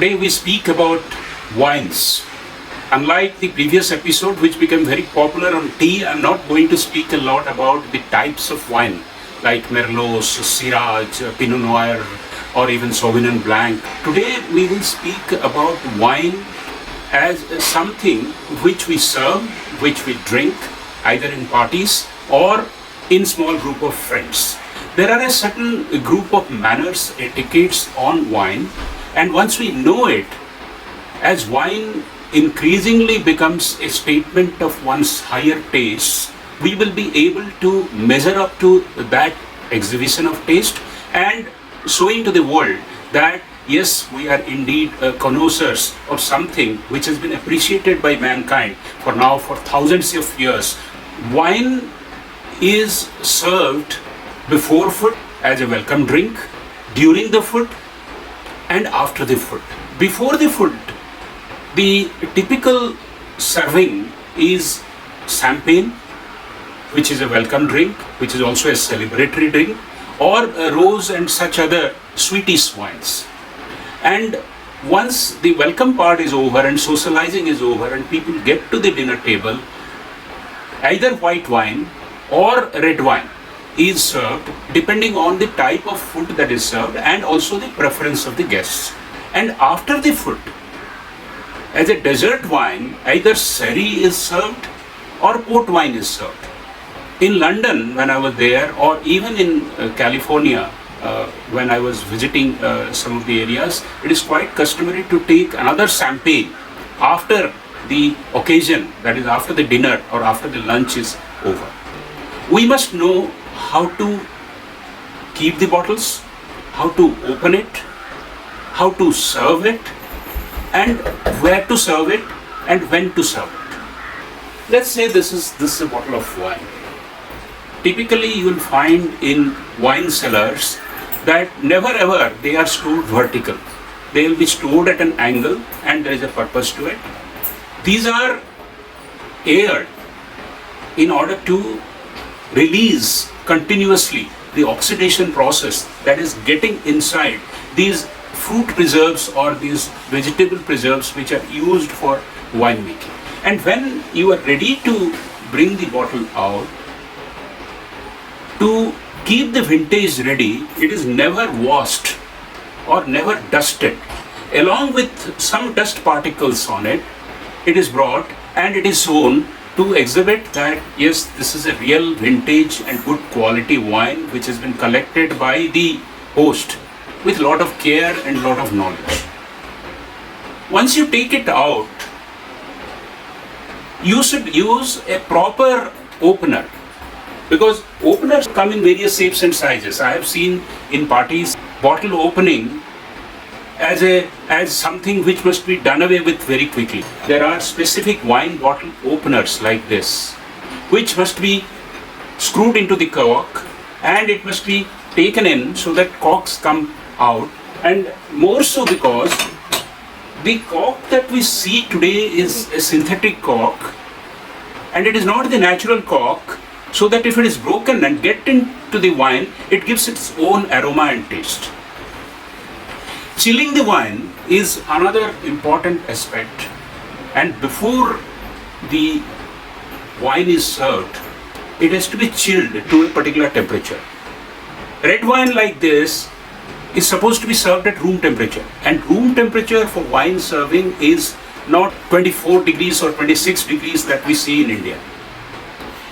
Today we speak about wines. Unlike the previous episode, which became very popular on tea, I'm not going to speak a lot about the types of wine like Merlot, Syrah, Pinot Noir, or even Sauvignon Blanc. Today we will speak about wine as something which we serve, which we drink, either in parties or in small group of friends. There are a certain group of manners, etiquettes on wine, and once we know it, as wine increasingly becomes a statement of one's higher tastes, we will be able to measure up to that exhibition of taste and showing to the world that yes, we are indeed connoisseurs of something which has been appreciated by mankind for thousands of years. Wine is served before food as a welcome drink, during the food, and after the food. Before the food, the typical serving is champagne, which is a welcome drink, which is also a celebratory drink, or a rose and such other sweetish wines. And once the welcome part is over and socializing is over and people get to the dinner table, either white wine or red wine is served depending on the type of food that is served and also the preference of the guests. And after the food, as a dessert wine, either sherry is served or port wine is served. In London, when I was there, or even in California, when I was visiting some of the areas, it is quite customary to take another champagne after the occasion, that is after the dinner or after the lunch is over. We must know how to keep the bottles, how to open it, how to serve it, and where to serve it and when to serve it. Let's say this is a bottle of wine. Typically you will find in wine cellars that never ever they are stored vertical. They will be stored at an angle and there is a purpose to it. These are aired in order to release continuously the oxidation process that is getting inside these fruit preserves or these vegetable preserves which are used for winemaking. And when you are ready to bring the bottle out, to keep the vintage ready, it is never washed or never dusted. Along with some dust particles on it, it is brought and it is shown to exhibit that yes, this is a real vintage and good quality wine which has been collected by the host with lot of care and lot of knowledge. Once you take it out, you should use a proper opener, because openers come in various shapes and sizes. I have seen in parties bottle opening as something which must be done away with very quickly. There are specific wine bottle openers like this, which must be screwed into the cork and it must be taken in so that corks come out. And more so because the cork that we see today is a synthetic cork and it is not the natural cork, so that if it is broken and get into the wine, it gives its own aroma and taste. Chilling the wine is another important aspect, and before the wine is served, it has to be chilled to a particular temperature. Red wine like this is supposed to be served at room temperature, and room temperature for wine serving is not 24 degrees or 26 degrees that we see in India.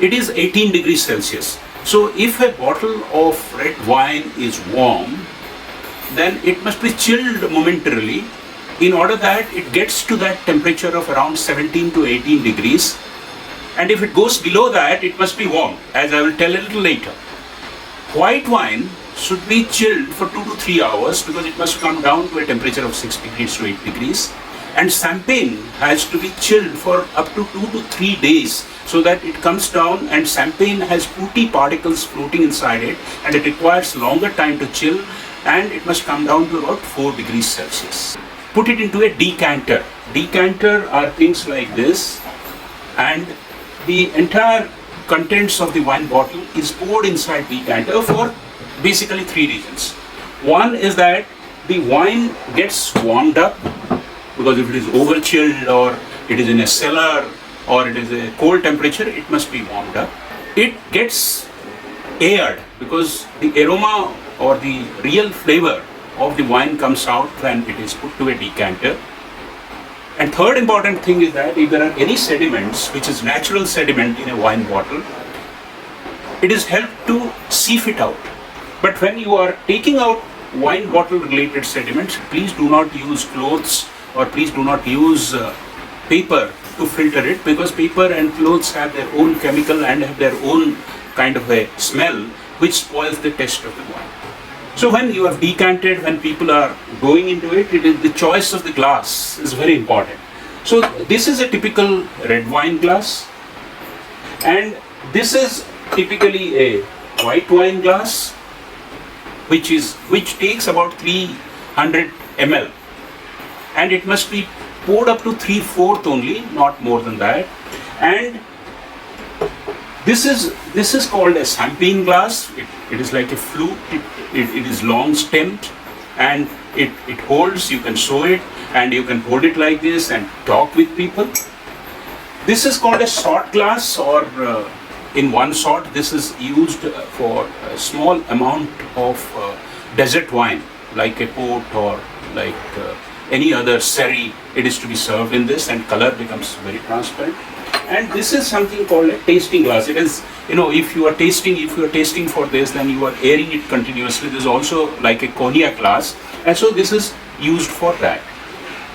It is 18 degrees Celsius. So if a bottle of red wine is warm, then it must be chilled momentarily in order that it gets to that temperature of around 17 to 18 degrees. And if it goes below that, it must be warm, as I will tell a little later. White wine should be chilled for 2 to 3 hours because it must come down to a temperature of 6 degrees to 8 degrees. And champagne has to be chilled for up to 2 to 3 days so that it comes down, and champagne has fruity particles floating inside it and it requires longer time to chill, and it must come down to about 4 degrees Celsius. Put it into a decanter. Decanter are things like this, and the entire contents of the wine bottle is poured inside decanter for basically 3 reasons. One is that the wine gets warmed up, because if it is over chilled or it is in a cellar or it is a cold temperature, it must be warmed up. It gets aired because the aroma or the real flavor of the wine comes out when it is put to a decanter. And third important thing is that if there are any sediments, which is natural sediment in a wine bottle, it is helped to sieve it out. But when you are taking out wine bottle related sediments, please do not use clothes or please do not use paper to filter it, because paper and clothes have their own chemical and have their own kind of a smell which spoils the taste of the wine. So when you have decanted, when people are going into it, it is the choice of the glass is very important. So this is a typical red wine glass, and this is typically a white wine glass, which takes about 300 ml, and it must be poured up to 3/4 only, not more than that. And this is called a champagne glass. It is like a flute. It is long stemmed, and it holds. You can sew it, and you can hold it like this and talk with people. This is called a shot glass, or in one shot, this is used for a small amount of desert wine, like a port or like any other sherry. It is to be served in this, and color becomes very transparent. And this is something called a tasting glass. It is, if you are tasting for this, then you are airing it continuously. This is also like a cognac glass, and so this is used for that.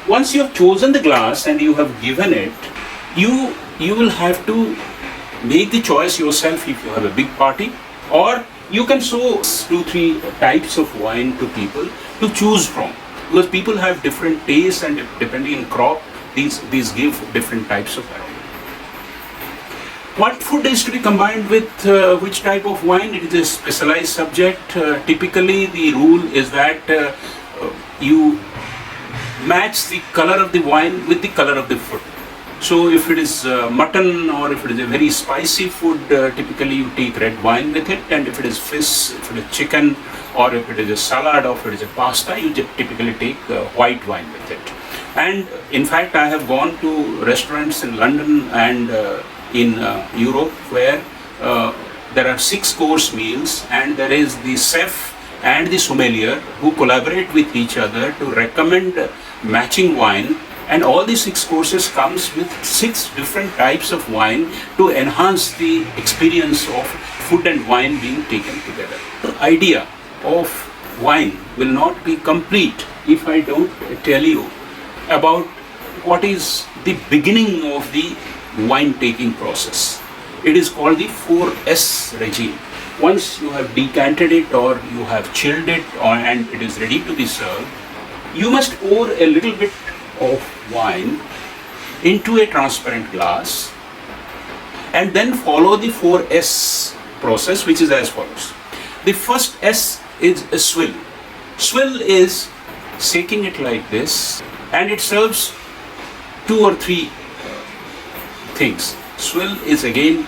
Once you have chosen the glass and you have given it, you will have to make the choice yourself if you have a big party, or you can show 2-3 types of wine to people to choose from, because people have different tastes, and depending on crop, these give different types of wine. What food is to be combined with which type of wine? It is a specialized subject. Typically, the rule is that you match the color of the wine with the color of the food. So if it is mutton, or if it is a very spicy food, typically you take red wine with it. And if it is fish, if it is chicken, or if it is a salad, or if it is a pasta, you typically take white wine with it. And in fact, I have gone to restaurants in London and in Europe where there are 6-course meals, and there is the chef and the sommelier who collaborate with each other to recommend matching wine. And all the 6 courses comes with 6 different types of wine to enhance the experience of food and wine being taken together. The idea of wine will not be complete if I don't tell you about what is the beginning of the wine taking process. It is called the 4S regime. Once you have decanted it or you have chilled it and it is ready to be served, you must pour a little bit of wine into a transparent glass and then follow the 4S process, which is as follows. The first S is a swill. Swill is shaking it like this, and it serves 2 or 3 things. Swill is again,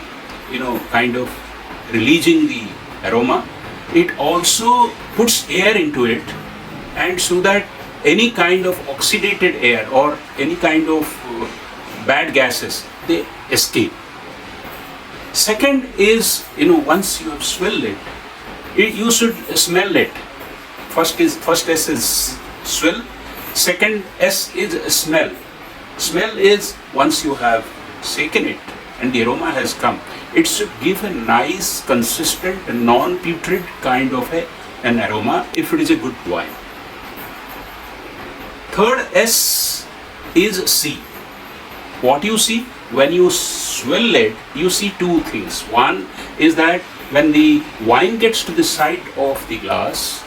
kind of releasing the aroma. It also puts air into it, and so that any kind of oxidated air or any kind of bad gases, they escape. Second is, once you have swilled it, you should smell it. First S is swill. Second S is smell. Smell is once you have shaken it and the aroma has come, it should give a nice, consistent, non-putrid kind of an aroma if it is a good wine. Third S is see. What you see? When you swill it, you see 2 things. One is that when the wine gets to the side of the glass,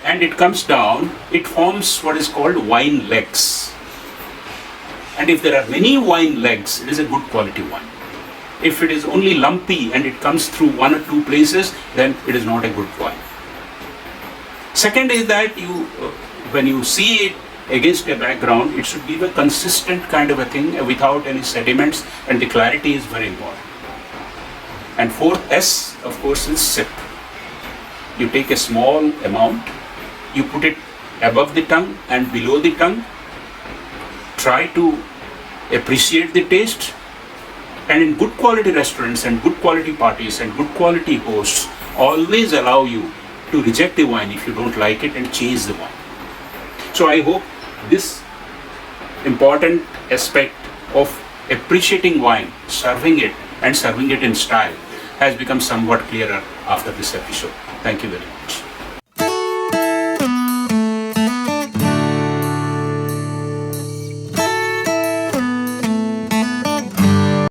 and it comes down, it forms what is called wine legs. And if there are many wine legs, it is a good quality wine. If it is only lumpy and it comes through 1 or 2 places, then it is not a good wine. Second is that when you see it against a background, it should give a consistent kind of a thing without any sediments, and the clarity is very important. And fourth S, of course, is sip. You take a small amount You put it above the tongue and below the tongue. Try to appreciate the taste. And in good quality restaurants and good quality parties and good quality hosts, always allow you to reject the wine if you don't like it and change the wine. So I hope this important aspect of appreciating wine, serving it and serving it in style has become somewhat clearer after this episode. Thank you very much.